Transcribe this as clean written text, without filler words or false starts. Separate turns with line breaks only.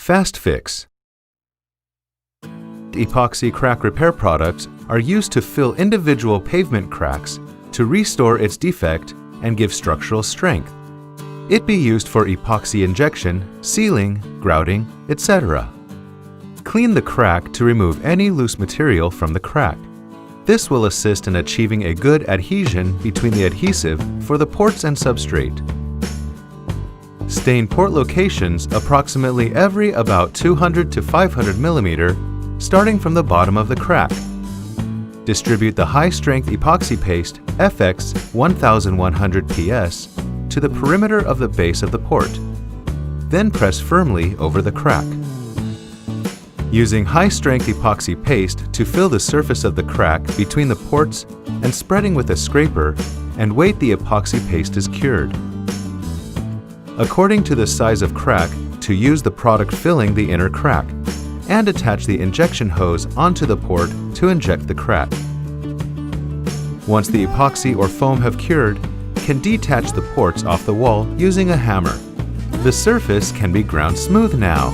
FastFix. Epoxy crack repair products are used to fill individual pavement cracks to restore its defect and give structural strength. It be used for epoxy injection, sealing, grouting, etc. Clean the crack to remove any loose material from the crack. This will assist in achieving a good adhesion between the adhesive for the ports and substrate. Stain port locations approximately every about 200 to 500 mm, starting from the bottom of the crack. Distribute the high-strength epoxy paste FX-1100 PS to the perimeter of the base of the port. Then press firmly over the crack. Using high-strength epoxy paste to fill the surface of the crack between the ports and spreading with a scraper, and wait the epoxy paste is cured. According to the size of crack, to use the product filling the inner crack, and attach the injection hose onto the port to inject the crack. Once the epoxy or foam have cured, can detach the ports off the wall using a hammer. The surface can be ground smooth now.